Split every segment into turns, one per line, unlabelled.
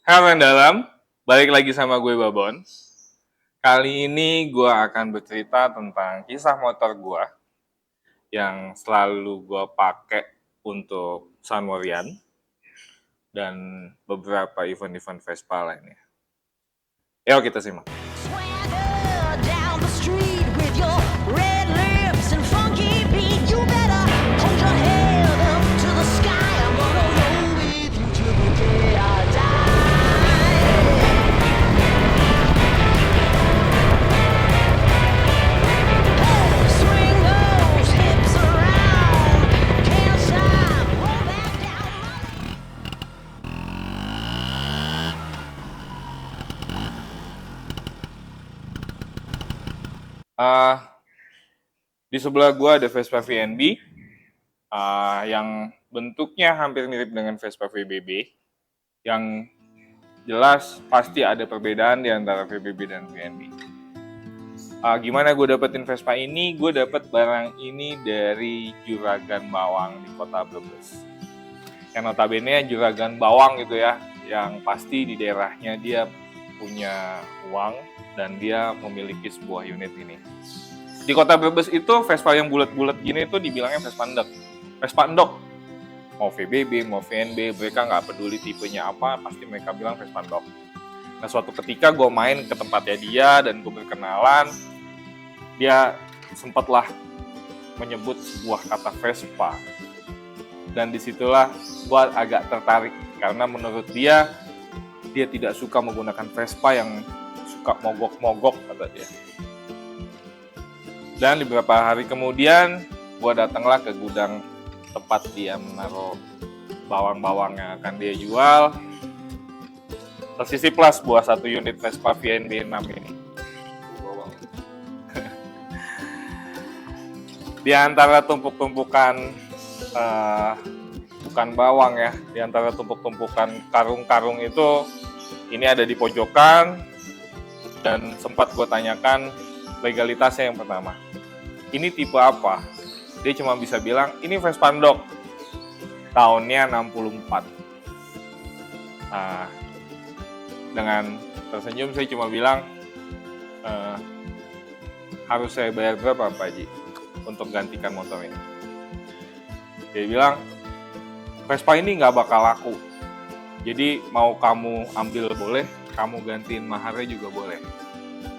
Halo yang dalam, balik lagi sama gue Babon. Kali ini gue akan bercerita tentang kisah motor gue yang selalu gue pakai untuk Sunwarian dan beberapa event-event Vespa lainnya. Yuk kita simak.
Swagger down the street with your red lips and funky beat. You better hold your head up to the sky. I'm gonna roll with you till the day I die. Hey, swing those hips around. Can't stop, roll back down.
Ah, di sebelah gue ada Vespa VNB yang bentuknya hampir mirip dengan Vespa VBB. Yang jelas pasti ada perbedaan di antara VBB dan VNB. Gimana gue dapetin Vespa ini? Gue dapet barang ini dari Juragan Bawang di kota Brebes. Yang notabene Juragan Bawang gitu ya, yang pasti di daerahnya dia punya uang dan dia memiliki sebuah unit ini. Di kota Brebes itu Vespa yang bulat-bulat gini tuh dibilangnya Vespa endek. Vespa endok. Mau VBB, mau VNB, mereka nggak peduli tipenya apa, pasti mereka bilang Vespa endok. Nah suatu ketika gue main ke tempatnya dia dan gue berkenalan, dia sempatlah menyebut sebuah kata Vespa. Dan disitulah gue agak tertarik, karena menurut dia tidak suka menggunakan Vespa yang suka mogok-mogok, kata dia. Dan beberapa hari kemudian, gue datanglah ke gudang tempat dia menaruh bawang-bawang yang akan dia jual. Tersisiplah sebuah satu unit Vespa VNB 6 ini. Di antara tumpuk-tumpukan bukan bawang ya, di antara tumpuk-tumpukan karung-karung itu, ini ada di pojokan. Dan sempat gue tanyakan legalitasnya yang pertama. Ini tipe apa? Dia cuma bisa bilang, ini Vespa endok. Tahunnya 64. Dengan tersenyum saya cuma bilang, harus saya bayar berapa Pak Haji untuk gantikan motor ini? Dia bilang, Vespa ini nggak bakal laku. Jadi mau kamu ambil boleh, kamu gantiin maharnya juga boleh.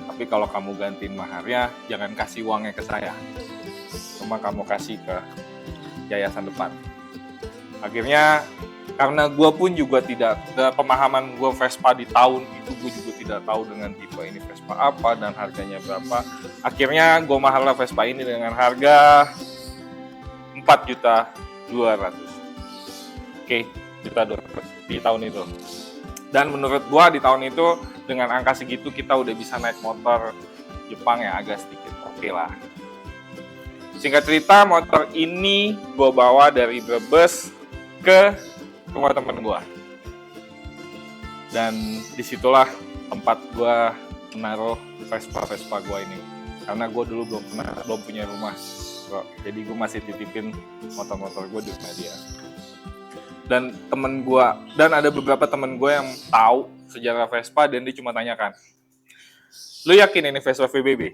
Tapi kalau kamu gantiin maharnya, jangan kasih uangnya ke saya. Cuma kamu kasih ke yayasan depan. Akhirnya, karena gue pun juga tidak, pemahaman gue Vespa di tahun itu, gue juga tidak tahu dengan tipe ini Vespa apa dan harganya berapa. Akhirnya gue mahallah Vespa ini dengan harga 4.200.000. Oke, juta 200 di tahun itu. Dan menurut gua di tahun itu dengan angka segitu kita udah bisa naik motor Jepang yang agak sedikit oke lah. Singkat cerita, motor ini gua bawa dari Brebes ke rumah temen gua. Dan disitulah tempat gua menaruh Vespa gua ini. Karena gua dulu belum punya rumah. Jadi gua masih titipin motor-motor gua di rumah dia. Dan temen gue, dan ada beberapa temen gue yang tahu sejarah Vespa dan dia cuma tanyakan, lu yakin ini Vespa VBB?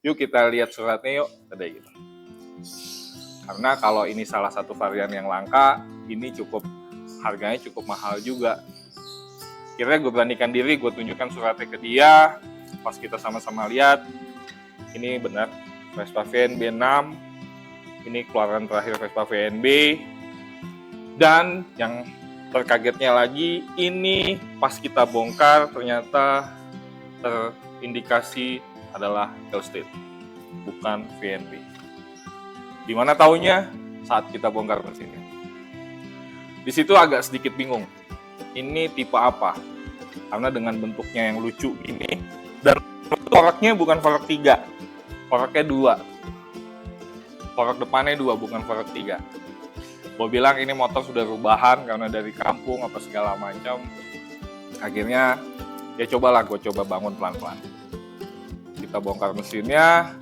Yuk kita lihat suratnya yuk, ada gitu. Karena kalau ini salah satu varian yang langka, ini harganya cukup mahal juga. Akhirnya gue beranikan diri, gue tunjukkan suratnya ke dia. Pas kita sama-sama lihat, ini benar Vespa VNB 6. Ini keluaran terakhir Vespa VNB. Dan yang terkagetnya lagi, ini pas kita bongkar ternyata terindikasi adalah Hellstead, bukan VNB. Dimana taunya? Saat kita bongkar mesinnya. Di situ agak sedikit bingung. Ini tipe apa? Karena dengan bentuknya yang lucu ini, dan forknya bukan fork 3, forknya 2. Fork depannya 2, bukan fork 3. Gue bilang ini motor sudah rubahan karena dari kampung apa segala macam. Akhirnya ya gue coba bangun pelan-pelan. Kita bongkar mesinnya,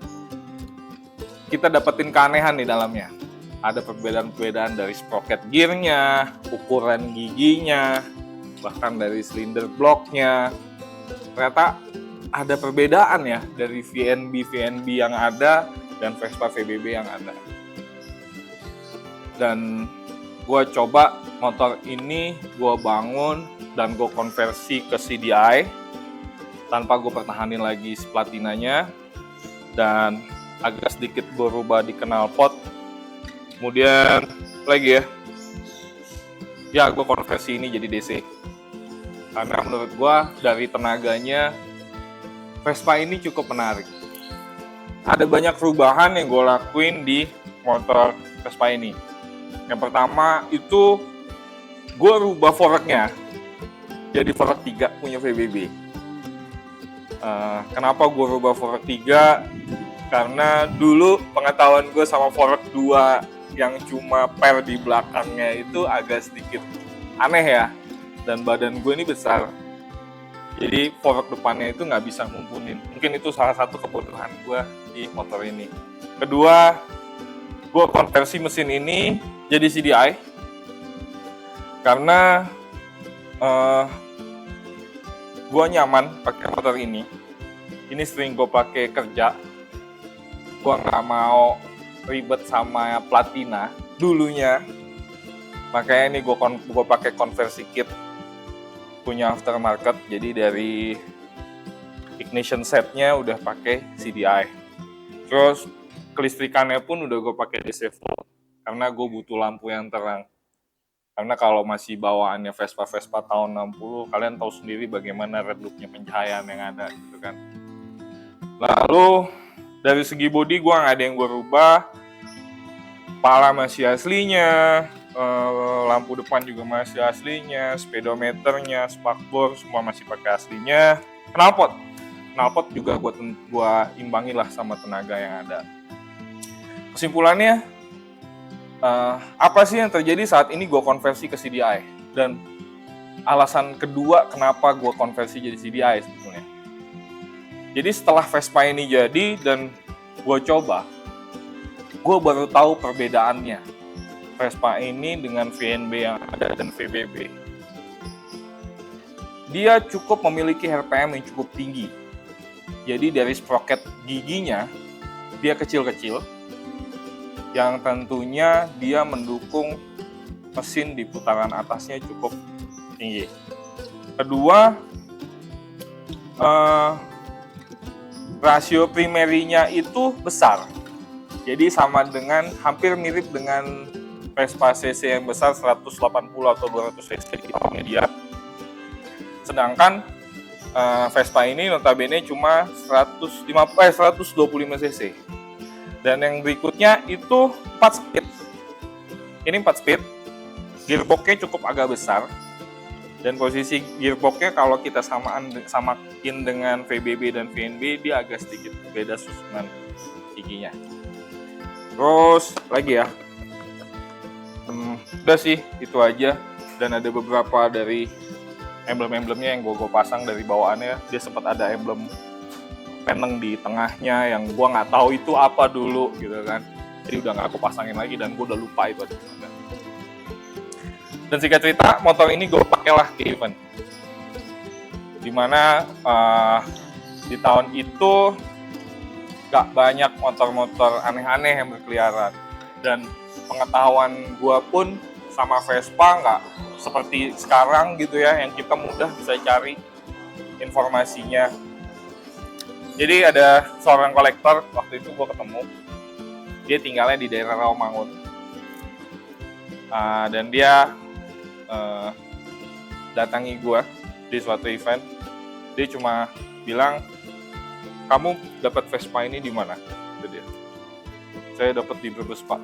kita dapetin keanehan di dalamnya. Ada perbedaan-perbedaan dari sprocket gearnya, ukuran giginya, bahkan dari silinder bloknya. Ternyata ada perbedaan ya dari VNB yang ada dan Vespa VBB yang ada. Dan gue coba motor ini gue bangun dan gue konversi ke CDI tanpa gue pertahanin lagi platinanya, dan agak sedikit gue rubah di knalpot. Kemudian lagi ya gue konversi ini jadi DC karena menurut gue dari tenaganya Vespa ini cukup menarik. Ada banyak perubahan yang gue lakuin di motor Vespa ini. Yang pertama itu gue rubah forknya jadi fork 3 punya VBB. Kenapa gue rubah fork 3? Karena dulu pengetahuan gue sama fork 2 yang cuma per di belakangnya itu agak sedikit aneh ya. Dan badan gue ini besar, jadi fork depannya itu nggak bisa ngumpunin. Mungkin itu salah satu kebutuhan gue di motor ini. Kedua, gue konversi mesin ini jadi CDI karena gue nyaman pakai motor ini. Ini sering gue pakai kerja. Gue nggak mau ribet sama platina dulunya. Makanya ini gue pakai konversi kit punya aftermarket. Jadi dari ignition setnya udah pakai CDI. Terus kelistrikannya pun udah gue pakai DC volt karena gue butuh lampu yang terang. Karena kalau masih bawaannya Vespa tahun 60, kalian tahu sendiri bagaimana redup-nya pencahayaan yang ada gitu kan. Lalu dari segi bodi gue nggak ada yang gue rubah. Pala masih aslinya, lampu depan juga masih aslinya, speedometernya, spakbor semua masih pakai aslinya. Knalpot juga gue imbangin lah sama tenaga yang ada. Kesimpulannya, apa sih yang terjadi saat ini gue konversi ke CDI? Dan alasan kedua kenapa gue konversi jadi CDI sebetulnya. Jadi setelah Vespa ini jadi dan gue coba, gue baru tahu perbedaannya Vespa ini dengan VNB yang ada dan VBB. Dia cukup memiliki RPM yang cukup tinggi. Jadi dari sprocket giginya dia kecil-kecil, yang tentunya dia mendukung mesin di putaran atasnya cukup tinggi. Kedua, rasio primerinya itu besar. Jadi sama dengan, hampir mirip dengan Vespa CC yang besar 180 atau 200 cc di bawahnya dia. Sedangkan Vespa ini notabene cuma 125 cc. Dan yang berikutnya itu 4 speed. Ini 4 speed. Gearboxnya cukup agak besar. Dan posisi gearboxnya kalau kita samain dengan VBB dan VNB, dia agak sedikit beda susunan giginya. Terus lagi ya, udah sih itu aja. Dan ada beberapa dari emblem-emblemnya yang gue pasang dari bawaannya. Dia sempat ada emblem peneng di tengahnya yang gue nggak tahu itu apa dulu gitu kan. Jadi udah nggak aku pasangin lagi dan gue udah lupa itu ada. Dan singkat cerita, motor ini gue pakailah ke event. Dimana di tahun itu gak banyak motor-motor aneh-aneh yang berkeliaran. Dan pengetahuan gue pun sama Vespa nggak seperti sekarang gitu ya, yang kita mudah bisa cari informasinya. Jadi ada seorang kolektor, waktu itu gue ketemu. Dia tinggalnya di daerah Rawamangun. Dan dia datangi gue di suatu event. Dia cuma bilang, kamu dapat Vespa ini di mana? Dia. Saya dapat di Brebes, Pak.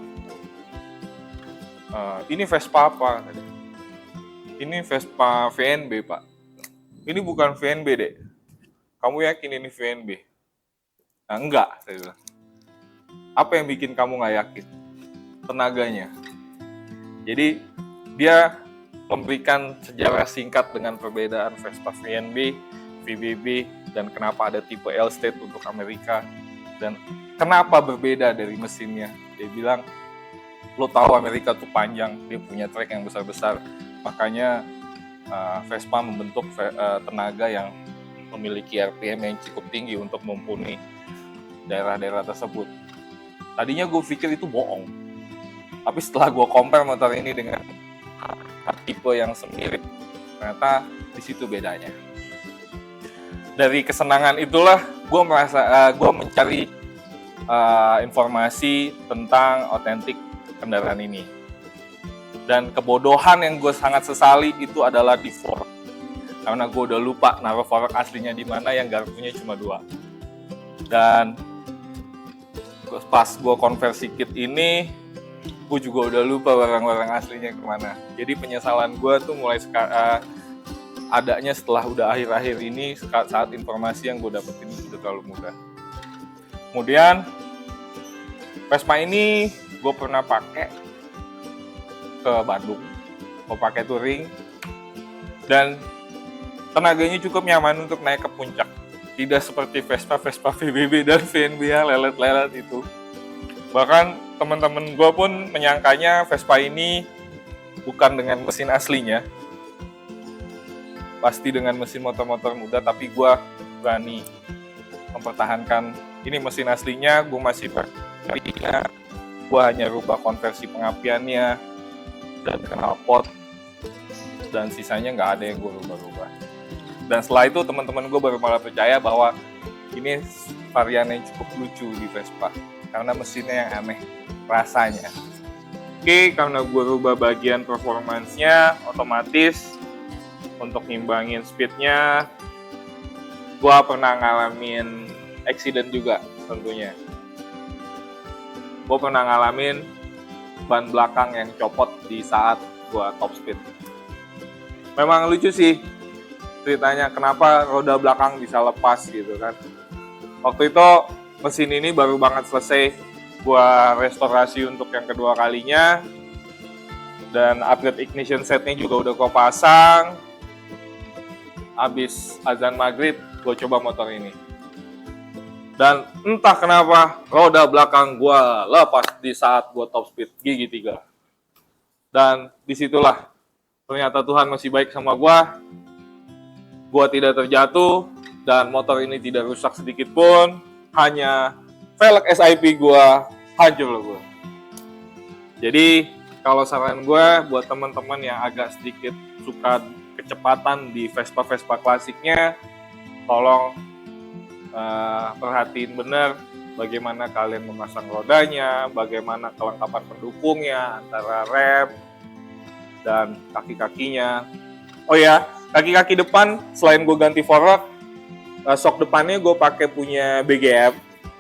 Ini Vespa apa? Ini Vespa VNB, Pak. Ini bukan VNB, Dek. Kamu yakin ini VNB? Nah, enggak, saya bilang. Apa yang bikin kamu nggak yakin? Tenaganya. Jadi dia memberikan sejarah singkat dengan perbedaan Vespa VNB, VBB, dan kenapa ada tipe L-State untuk Amerika, dan kenapa berbeda dari mesinnya. Dia bilang, lo tahu Amerika tuh panjang, dia punya trek yang besar-besar, makanya Vespa membentuk tenaga yang memiliki RPM yang cukup tinggi untuk mumpuni daerah-daerah tersebut. Tadinya gue pikir itu bohong, tapi setelah gue compare motor ini dengan tipe yang semirip, ternyata di situ bedanya. Dari kesenangan itulah gue mencari informasi tentang otentik kendaraan ini. Dan kebodohan yang gue sangat sesali itu adalah di fork, karena gue udah lupa naruh fork aslinya di mana, yang garpunya cuma 2. Dan pas gue konversi kit ini, gue juga udah lupa barang-barang aslinya kemana. Jadi penyesalan gue tuh mulai adanya setelah udah akhir-akhir ini, saat informasi yang gue dapetin udah terlalu mudah. Kemudian Vespa ini gue pernah pakai ke Bandung, gue pakai touring, dan tenaganya cukup nyaman untuk naik ke puncak. Tidak seperti Vespa VBB dan VNB yang lelet-lelet itu. Bahkan teman-teman gue pun menyangkanya Vespa ini bukan dengan mesin aslinya, pasti dengan mesin motor-motor muda, tapi gue berani mempertahankan ini mesin aslinya. Gue masih percaya, gue hanya rubah konversi pengapiannya dan knalpot, dan sisanya nggak ada yang gue rubah-rubah. Dan setelah itu teman-teman gue baru malah percaya bahwa ini varian yang cukup lucu di Vespa, karena mesinnya yang aneh rasanya. Oke, karena gue rubah bagian performance-nya, otomatis untuk ngimbangin speed-nya, gue pernah ngalamin accident juga tentunya. Gue pernah ngalamin ban belakang yang copot di saat gue top speed. Memang lucu sih ceritanya, kenapa roda belakang bisa lepas gitu kan. Waktu itu mesin ini baru banget selesai gue restorasi untuk yang kedua kalinya, dan upgrade ignition setnya juga udah gue pasang. Abis azan maghrib, gue coba motor ini. Dan entah kenapa, roda belakang gue lepas di saat gue top speed gigi 3. Dan disitulah, ternyata Tuhan masih baik sama gue. Gue tidak terjatuh, dan motor ini tidak rusak sedikit pun. Hanya velg SIP gue hancur loh gue. Jadi, kalau saran gue buat teman-teman yang agak sedikit suka kecepatan di Vespa klasiknya, tolong perhatiin benar bagaimana kalian memasang rodanya, bagaimana kelengkapan pendukungnya, antara rem dan kaki-kakinya. Oh ya, kaki-kaki depan selain gue ganti fork, sok depannya gue pakai punya BGM.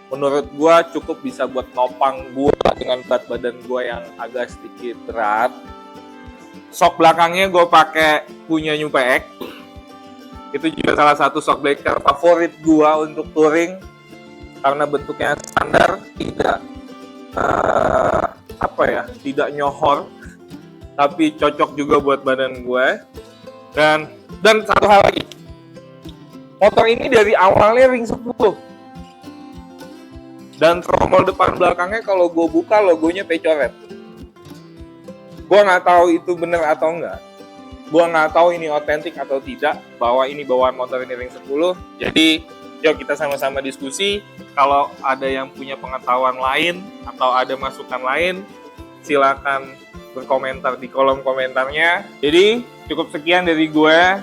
Menurut gue cukup bisa buat nopang gue dengan berat badan gue yang agak sedikit berat. Sok belakangnya gue pakai punya New PX. Itu juga salah satu shock breaker favorit gue untuk touring, karena bentuknya standar, tidak tidak nyohor, tapi cocok juga buat badan gue. Dan satu hal lagi, motor ini dari awalnya ring 10, dan tromol depan belakangnya kalau gue buka logonya pecoret. Gue nggak tahu itu bener atau enggak. Gue nggak tahu ini otentik atau tidak, bahwa ini bawaan motor ini ring 10. Jadi, yuk kita sama-sama diskusi. Kalau ada yang punya pengetahuan lain atau ada masukan lain, silakan berkomentar di kolom komentarnya. Jadi, cukup sekian dari gue.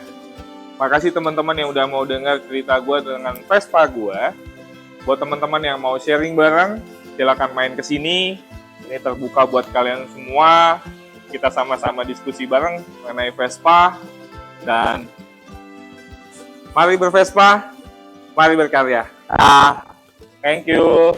Makasih teman-teman yang udah mau dengar cerita gue dengan Vespa gue. Buat teman-teman yang mau sharing bareng, silakan main ke sini. Ini terbuka buat kalian semua. Kita sama-sama diskusi bareng mengenai Vespa, dan mari bervespa, mari berkarya. Thank you.